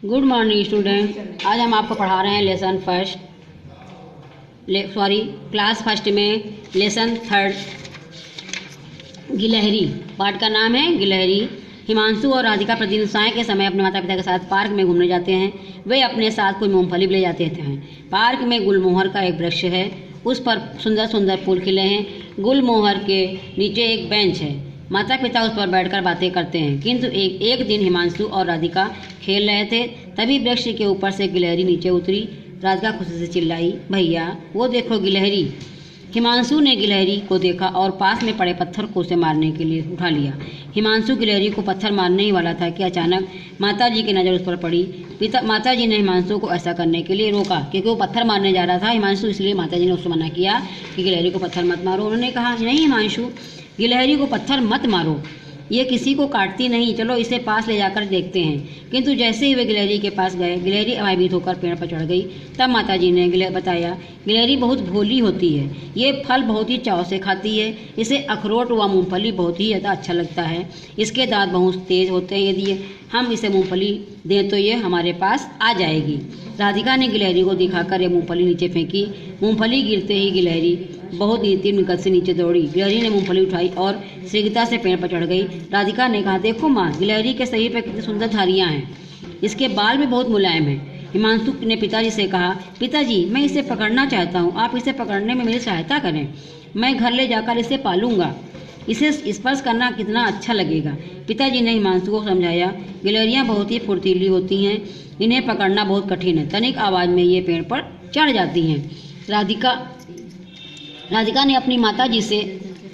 Good morning student. आज हम आपको पढ़ा रहे हैं लेसन फर्स्ट क्लास फर्स्ट में लेसन थर्ड गिलहरी। पाठ का नाम है गिलहरी। हिमांशु और राधिका प्रतिदिन साय के समय अपने माता पिता के साथ पार्क में घूमने जाते हैं। वे अपने साथ कोई मूंगफली भी ले जाते हैं। पार्क में गुलमोहर का एक वृक्ष है, उस पर सुंदर सुंदर फूल खिले हैं। गुलमोहर के नीचे एक बेंच है, माता पिता उस पर बैठकर बातें करते हैं। किंतु एक दिन हिमांशु और राधिका खेल रहे थे, तभी वृक्ष के ऊपर से गिलहरी नीचे उतरी। राधिका खुशी से चिल्लाई, भैया वो देखो गिलहरी। हिमांशु ने गिलहरी को देखा और पास में पड़े पत्थर को उसे मारने के लिए उठा लिया। हिमांशु गिलहरी को पत्थर मारने ही वाला था कि अचानक माताजी की नज़र उस पर पड़ी। माताजी ने हिमांशु को ऐसा करने के लिए रोका, क्योंकि वो पत्थर मारने जा रहा था हिमांशु, इसलिए माताजी ने उससे मना किया कि गिलहरी को पत्थर मत मारो। उन्होंने कहा, नहीं हिमांशु, गिलहरी को पत्थर मत मारो, ये किसी को काटती नहीं, चलो इसे पास ले जाकर देखते हैं। किंतु जैसे ही वे गिलहरी के पास गए, गिलहरी भयभीत होकर पेड़ पर चढ़ गई। तब माताजी ने बताया, गिलहरी बहुत भोली होती है, ये फल बहुत ही चाव से खाती है, इसे अखरोट व मूंगफली बहुत ही ज़्यादा अच्छा लगता है। इसके दांत बहुत तेज होते हैं, यदि हम इसे मूंगफली दें तो ये हमारे पास आ जाएगी। राधिका ने गिलहरी को दिखाकर ये मूंगफली नीचे फेंकी। मूंगफली गिरते ही गिलहरी बहुत तीव्र निकट से नीचे दौड़ी। गिलहरी ने मूंगफली उठाई और शीघ्रता से पेड़ पर चढ़ गई। राधिका ने कहा, देखो माँ, गिलहरी के शरीर पर कितनी सुंदर धारियाँ हैं, इसके बाल भी बहुत मुलायम हैं। हिमांशु ने पिताजी से कहा, पिताजी मैं इसे पकड़ना चाहता हूँ, आप इसे पकड़ने में मेरी सहायता करें, मैं घर ले जाकर इसे पालूंगा, इसे स्पर्श करना कितना अच्छा लगेगा। पिताजी ने हिमांशु को समझाया, गिलहरियाँ बहुत ही फुर्तीली होती हैं, इन्हें पकड़ना बहुत कठिन है। तनिक आवाज़ में ये पेड़ पर चढ़ जाती हैं। राधिका ने अपनी माताजी से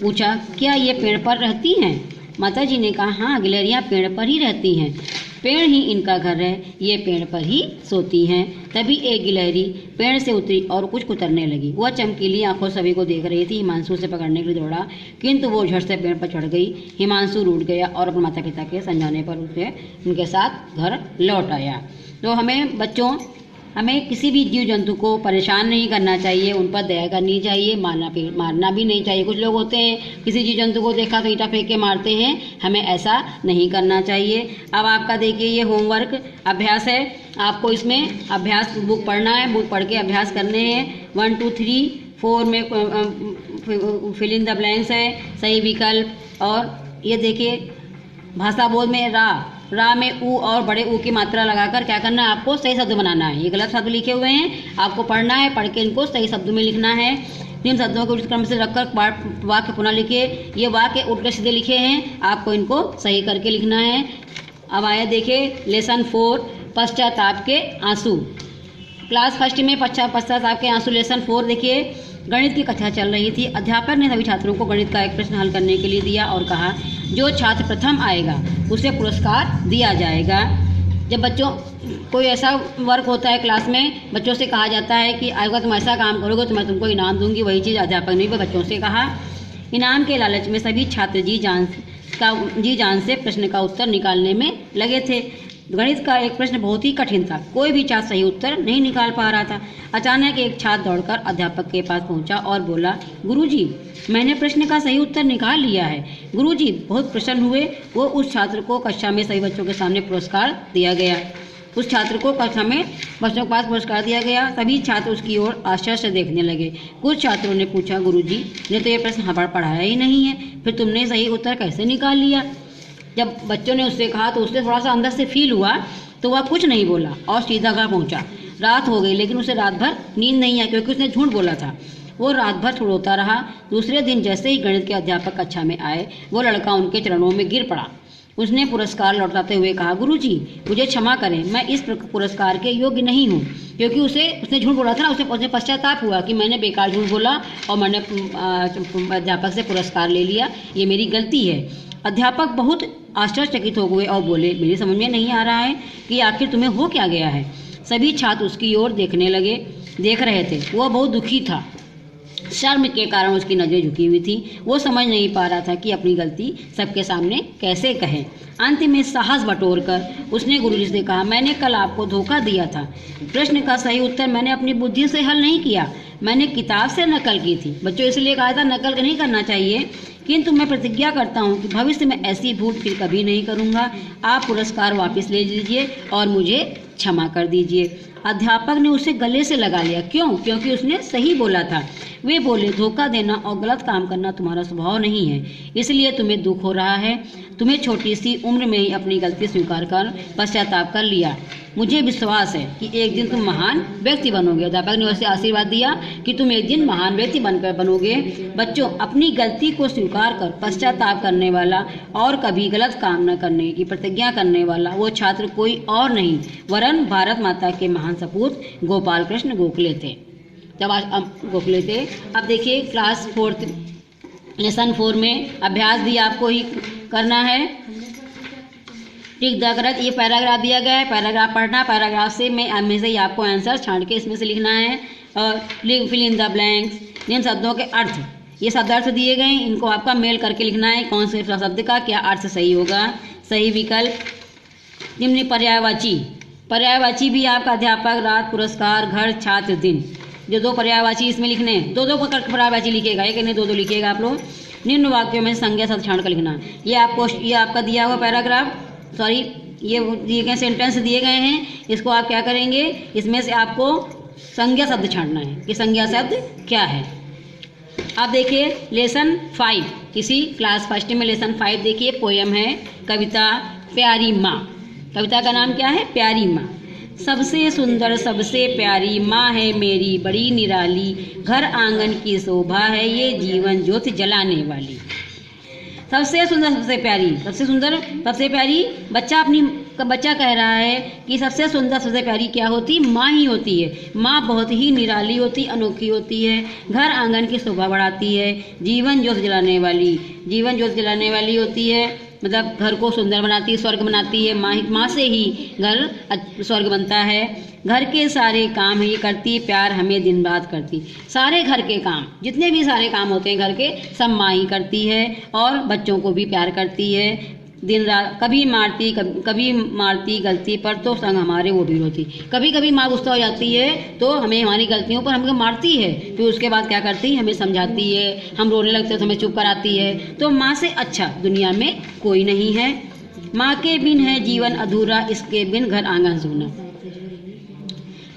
पूछा, क्या ये पेड़ पर रहती हैं? माताजी ने कहा, हाँ, गिलहरियाँ पेड़ पर ही रहती हैं, पेड़ ही इनका घर है, ये पेड़ पर ही सोती हैं। तभी एक गिलहरी पेड़ से उतरी और कुछ कुतरने लगी। वह चमकीली आंखों सभी को देख रही थी। हिमांशु से पकड़ने के लिए दौड़ा, किंतु वो झट से पेड़ पर चढ़ गई। हिमांशु रूठ गया और अपने माता पिता के समझाने पर उनके साथ घर लौट आया। तो हमें किसी भी जीव जंतु को परेशान नहीं करना चाहिए, उन पर दया करनी चाहिए, मारना भी नहीं चाहिए। कुछ लोग होते हैं, किसी जीव जंतु को देखा तो ईंटा फेंक के मारते हैं, हमें ऐसा नहीं करना चाहिए। अब आपका देखिए ये होमवर्क अभ्यास है, आपको इसमें अभ्यास बुक पढ़ना है, बुक पढ़ के अभ्यास करने हैं। 1 2 3 4 में फिल इन द ब्लैंक्स है, सही विकल्प। और ये देखिए भाषा बोध में रा में ऊ और बड़े ऊ की मात्रा लगाकर क्या करना है, आपको सही शब्द बनाना है। ये गलत शब्द लिखे हुए हैं, आपको पढ़ना है, पढ़ के इनको सही शब्द में लिखना है। निम्न शब्दों को उचित क्रम से रखकर वाक्य पुनः लिखिए। ये वाक्य उल्टे सीधे लिखे हैं, आपको इनको सही करके लिखना है। अब आया देखिए लेसन 4 पश्चाताप के आंसू। क्लास फर्स्ट में पश्चाताप के आंसू लेसन 4 देखिए। गणित की कक्षा चल रही थी। अध्यापक ने सभी छात्रों को गणित का एक प्रश्न हल करने के लिए दिया और कहा, जो छात्र प्रथम आएगा उसे पुरस्कार दिया जाएगा। जब बच्चों कोई ऐसा वर्क होता है क्लास में, बच्चों से कहा जाता है कि आएगा तुम ऐसा काम करोगे तो मैं तुमको इनाम दूंगी, वही चीज़ अध्यापक ने भी बच्चों से कहा। इनाम के लालच में सभी छात्र जी जान से प्रश्न का उत्तर निकालने में लगे थे। गणित का एक प्रश्न बहुत ही कठिन था, कोई भी छात्र सही उत्तर नहीं निकाल पा रहा था। अचानक एक छात्र दौड़कर अध्यापक के पास पहुंचा और बोला, गुरुजी, मैंने प्रश्न का सही उत्तर निकाल लिया है। गुरुजी बहुत प्रसन्न हुए। वो उस छात्र को कक्षा में सभी बच्चों के सामने पुरस्कार दिया गया। उस छात्र को कक्षा में बच्चों के पास पुरस्कार दिया गया। सभी छात्र उसकी ओर आश्चर्य से देखने लगे। कुछ छात्रों ने पूछा, गुरुजी ने तो ये प्रश्न पढ़ाया ही नहीं है, फिर तुमने सही उत्तर कैसे निकाल लिया? जब बच्चों ने उससे कहा तो उससे थोड़ा सा अंदर से फील हुआ, तो वह कुछ नहीं बोला और सीधा घर पहुंचा। रात हो गई, लेकिन उसे रात भर नींद नहीं आई, क्योंकि उसने झूठ बोला था। वो रात भर रोता रहा। दूसरे दिन जैसे ही गणित के अध्यापक कक्षा में आए, वो लड़का उनके चरणों में गिर पड़ा। उसने पुरस्कार लौटाते हुए कहा, गुरुजी मुझे क्षमा करें, मैं इस पुरस्कार के योग्य नहीं हूँ, क्योंकि उसने झूठ बोला था ना। उसे पश्चाताप हुआ कि मैंने बेकार झूठ बोला और मैंने अध्यापक से पुरस्कार ले लिया, ये मेरी गलती है। अध्यापक बहुत आश्चर्यचकित हो गए और बोले, मेरी समझ में नहीं आ रहा है कि आखिर तुम्हें हो क्या गया है। सभी छात्र उसकी ओर देख रहे थे। वह बहुत दुखी था, शर्म के कारण उसकी नज़रें झुकी हुई थी। वो समझ नहीं पा रहा था कि अपनी गलती सबके सामने कैसे कहे। अंत में साहस बटोरकर उसने गुरुजी से कहा, मैंने कल आपको धोखा दिया था। प्रश्न का सही उत्तर मैंने अपनी बुद्धि से हल नहीं किया, मैंने किताब से नकल की थी। बच्चों इसलिए कहा था नकल नहीं करना चाहिए, किंतु मैं प्रतिज्ञा करता हूँ कि भविष्य में ऐसी भूल फिर कभी नहीं करूँगा। आप पुरस्कार वापस ले लीजिए और मुझे क्षमा कर दीजिए। अध्यापक ने उसे गले से लगा लिया। क्यों? क्योंकि उसने सही बोला था। वे बोले, धोखा देना और गलत काम करना तुम्हारा स्वभाव नहीं है, इसलिए तुम्हें दुख हो रहा है। तुम्हें छोटी सी उम्र में ही अपनी गलती स्वीकार कर पश्चाताप कर लिया। मुझे विश्वास है कि एक दिन तुम महान व्यक्ति बनोगे। अध्यापक ने उसे आशीर्वाद दिया कि तुम एक दिन महान व्यक्ति बनकर बनोगे। बच्चों, अपनी गलती को स्वीकार कर पश्चाताप करने वाला और कभी गलत काम न करने की प्रतिज्ञा करने वाला वो छात्र कोई और नहीं वरन भारत माता के महान सपूत गोपाल कृष्ण गोखले थे। जब आज गोखले थे। अब देखिए क्लास 4 लेसन 4 में अभ्यास भी आपको ही करना है। टिक द करेक्ट, ये पैराग्राफ दिया गया है, पैराग्राफ पढ़ना, पैराग्राफ से में से ही आपको आंसर छांट के इसमें से लिखना है। और फिल इन द ब्लैंक्स, इन शब्दों के अर्थ, ये शब्द अर्थ दिए गए हैं, इनको आपका मेल करके लिखना है। कौन से शब्द का क्या अर्थ सही होगा। सही विकल्प निम्न पर्यायवाची, पर्यायवाची भी आपका अध्यापक, रात, पुरस्कार, घर, छात्र, दिन, जो 2 पर्यायवाची इसमें लिखने हैं। 2-2 पर्यायवाची लिखेगा, एक नहीं 2-2 लिखेगा आप लोग। निम्न वाक्यों में संज्ञा शब्द छांट कर लिखना। ये आपका दिया हुआ पैराग्राफ, सॉरी ये दिए गए सेंटेंस दिए गए हैं, इसको आप क्या करेंगे, इसमें से आपको संज्ञा शब्द छांटना है कि संज्ञा शब्द क्या है। अब देखिए लेसन 5, इसी क्लास 1 में लेसन 5 देखिए, पोयम है, कविता प्यारी माँ। कविता का नाम क्या है? प्यारी माँ। सबसे सुंदर सबसे प्यारी माँ है मेरी बड़ी निराली, घर आंगन की शोभा है ये जीवन ज्योति जलाने वाली। सबसे सुंदर सबसे प्यारी, सबसे सुंदर सबसे प्यारी, बच्चा कह रहा है कि सबसे सुंदर सबसे प्यारी क्या होती? माँ ही होती है। माँ बहुत ही निराली होती, अनोखी होती है, घर आंगन की शोभा बढ़ाती है, जीवन ज्योति जलाने वाली, जीवन ज्योति जलाने वाली होती है, मतलब घर को सुंदर बनाती है, स्वर्ग बनाती है। माँ से ही घर स्वर्ग बनता है। घर के सारे काम ये करती, प्यार हमें दिन रात करती। सारे घर के काम, जितने भी सारे काम होते हैं घर के, सब माँ ही करती है और बच्चों को भी प्यार करती है दिन रात। कभी मारती गलती पर तो संग हमारे वो भी रोती। कभी कभी माँ गुस्सा हो जाती है तो हमें हमारी गलतियों पर हमको मारती है, फिर उसके बाद क्या करती है, हमें समझाती है, हम रोने लगते तो हमें चुप कराती है। तो माँ से अच्छा दुनिया में कोई नहीं है। माँ के बिन है जीवन अधूरा, इसके बिन घर आंगन सूना।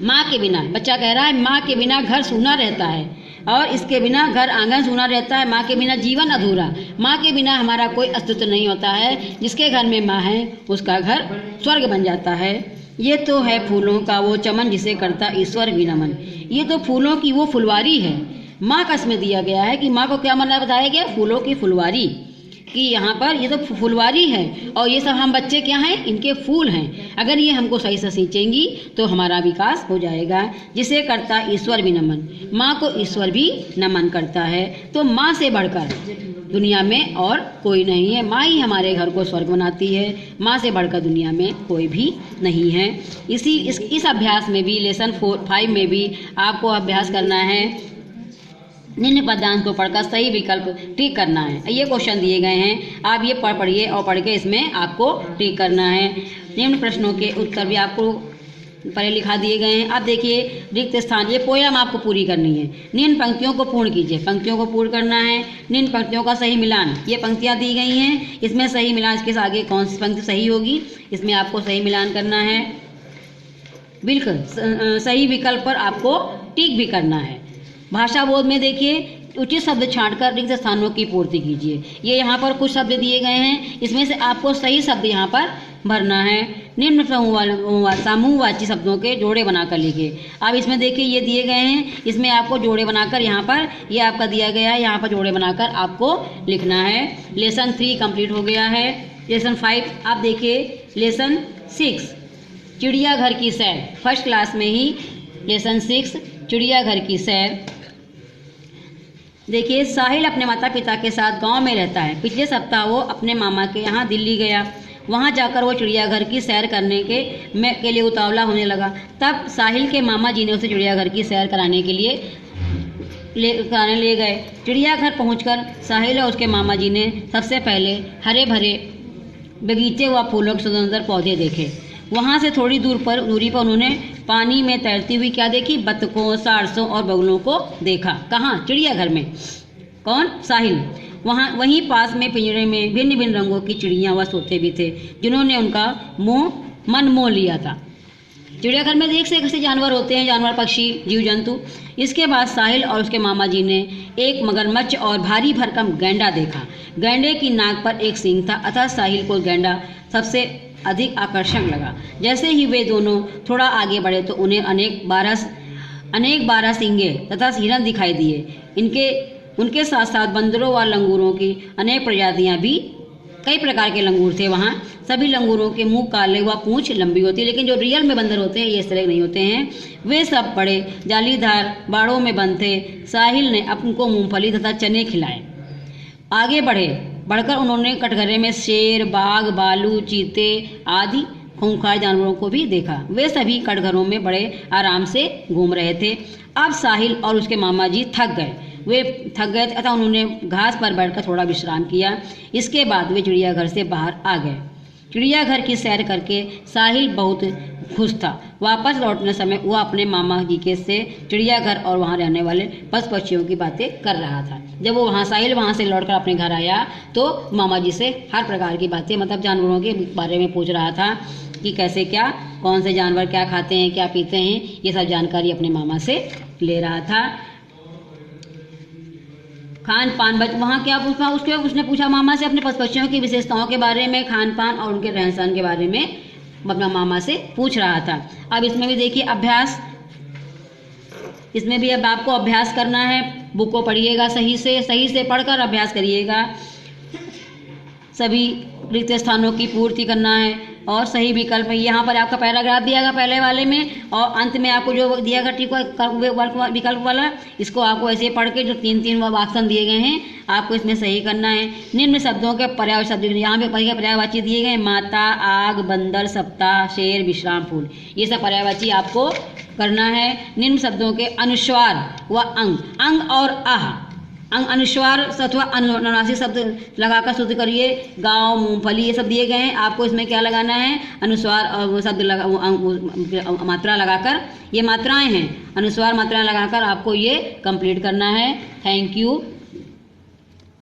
माँ के बिना, बच्चा कह रहा है माँ के बिना घर सूना रहता है और इसके बिना घर आंगन सूना रहता है। माँ के बिना जीवन अधूरा, माँ के बिना हमारा कोई अस्तित्व नहीं होता है। जिसके घर में माँ है उसका घर स्वर्ग बन जाता है। ये तो है फूलों का वो चमन जिसे करता ईश्वर भी नमन। ये तो फूलों की वो फुलवारी है। माँ का इसमें दिया गया है कि माँ को क्या माना बताया गया? फूलों की फुलवारी, कि यहाँ पर ये तो फुलवारी है और ये सब हम बच्चे क्या हैं? इनके फूल हैं। अगर ये हमको सही से सींचेंगी तो हमारा विकास हो जाएगा। जिसे करता ईश्वर भी नमन, माँ को ईश्वर भी नमन करता है। तो माँ से बढ़कर दुनिया में और कोई नहीं है। माँ ही हमारे घर को स्वर्ग बनाती है। माँ से बढ़कर दुनिया में कोई भी नहीं है। इस अभ्यास में भी लेसन 5 में भी आपको अभ्यास करना है। निम्न पदांश को पढ़कर सही विकल्प टिक करना है। ये क्वेश्चन दिए गए हैं, आप ये पढ़िए और पढ़ के इसमें आपको टिक करना है। निम्न प्रश्नों के उत्तर भी आपको पहले लिखा दिए गए हैं। अब देखिए रिक्त स्थान, ये पोयम आपको पूरी करनी है। निम्न पंक्तियों को पूर्ण कीजिए, पंक्तियों को पूर्ण करना है। निम्न पंक्तियों का सही मिलान, ये पंक्तियाँ दी गई हैं, इसमें सही मिलान, इसके आगे कौन सी पंक्ति सही होगी इसमें आपको सही मिलान करना है। बिल्कुल सही विकल्प पर आपको टिक भी करना है। भाषा बोध में देखिए उचित शब्द छांटकर रिक्त स्थानों की पूर्ति कीजिए। ये यहाँ पर कुछ शब्द दिए गए हैं, इसमें से आपको सही शब्द यहाँ पर भरना है। निम्न समूहवाची शब्दों के जोड़े बनाकर लिखिए। अब इसमें देखिए ये दिए गए हैं, इसमें आपको जोड़े बनाकर यहाँ पर ये आपका दिया गया है, यहाँ पर जोड़े बनाकर आपको लिखना है। लेसन 3 कंप्लीट हो गया है। लेसन 5 आप देखिए। लेसन 6 चिड़ियाघर की सैर, फर्स्ट क्लास में ही लेसन 6 चिड़ियाघर की सैर। देखिए साहिल अपने माता पिता के साथ गांव में रहता है। पिछले सप्ताह वो अपने मामा के यहाँ दिल्ली गया। वहाँ जाकर वो चिड़ियाघर की सैर करने के लिए उतावला होने लगा। तब साहिल के मामा जी ने उसे चिड़ियाघर की सैर कराने के लिए ले गए। चिड़ियाघर पहुंचकर साहिल और उसके मामा जी ने सबसे पहले हरे भरे बगीचे व फूलों के सुंदर पौधे देखे। वहाँ से थोड़ी दूरी पर उन्होंने पानी में तैरती हुई क्या देखी? बतखों, सारसों और बगुलों को देखा। कहाँ? चिड़ियाघर में। कौन? साहिल। वहीं पास में पिंजरे में भिन्न भिन्न रंगों की चिड़ियाँ व तोते भी थे, जिन्होंने उनका मन मोह लिया था। चिड़ियाघर में देख से जानवर होते हैं, जानवर, पक्षी, जीव जंतु। इसके बाद साहिल और उसके मामा जी ने एक मगरमच्छ और भारी भरकम गैंडा देखा। गैंडे की नाक पर एक सींग था, अतः साहिल को गैंडा सबसे अधिक आकर्षक लगा। जैसे ही वे दोनों थोड़ा आगे बढ़े तो उन्हें अनेक बारह सींगे तथा हिरन दिखाई दिए। उनके साथ साथ बंदरों व लंगूरों की अनेक प्रजातियां भी, कई प्रकार के लंगूर थे वहाँ। सभी लंगूरों के मुंह काले व पूंछ लंबी होती है, लेकिन जो रियल में बंदर होते हैं ये इस तरह नहीं होते हैं। वे सब बड़े जालीदार बाड़ों में बंद थे। साहिल ने उनको मूंगफली तथा चने खिलाए। आगे बढ़कर उन्होंने कटघरे में शेर, बाघ, भालू, चीते आदि खूंखार जानवरों को भी देखा। वे सभी कटघरों में बड़े आराम से घूम रहे थे। अब साहिल और उसके मामा जी थक गए अतः उन्होंने घास पर बैठकर थोड़ा विश्राम किया। इसके बाद वे चिड़ियाघर से बाहर आ गए। चिड़ियाघर की सैर करके साहिल बहुत खुश था। वापस लौटने समय वह अपने मामा जी के से चिड़ियाघर और वहाँ रहने वाले पशु पक्षियों की बातें कर रहा था। जब वो साहिल वहाँ से लौटकर अपने घर आया तो मामा जी से हर प्रकार की बातें, मतलब जानवरों के बारे में पूछ रहा था कि कैसे क्या, कौन से जानवर क्या खाते हैं, क्या पीते हैं, ये सब जानकारी अपने मामा से ले रहा था। खान पान वहाँ क्या पूछा, उसने पूछा मामा से अपने पशु पक्षियों की विशेषताओं के बारे में, खान पान और उनके रहन सहन के बारे में अपना मामा से पूछ रहा था। अब इसमें भी देखिए अभ्यास, इसमें भी अब आपको अभ्यास करना है। बुक को पढ़िएगा, सही से पढ़कर अभ्यास करिएगा। सभी रिक्त स्थानों की पूर्ति करना है और सही विकल्प है। यहाँ पर आपका पैराग्राफ दिया गया पहले वाले में, और अंत में आपको जो दिया गया ठीक विकल्प वाला, इसको आपको ऐसे पढ़ के जो 3 ऑप्शन दिए गए हैं आपको इसमें सही करना है। निम्न शब्दों के पर्यायवाची शब्द यहाँ पे पर्यायवाची दिए गए, माता, आग, बंदर, सप्ताह, शेर, विश्राम, फूल, ये सब पर्यायवाची आपको करना है। निम्न शब्दों के अनुस्वार व अंग और आह, अनुस्वार अथवा अनुनासिक शब्द लगाकर शुद्ध करिए। गाँव, मूंगफली, ये सब दिए गए हैं। आपको इसमें क्या लगाना है, अनुस्वार और शब्द मात्रा लगाकर, ये मात्राएं हैं, अनुस्वार मात्राएं लगाकर आपको ये कंप्लीट करना है। Thank you.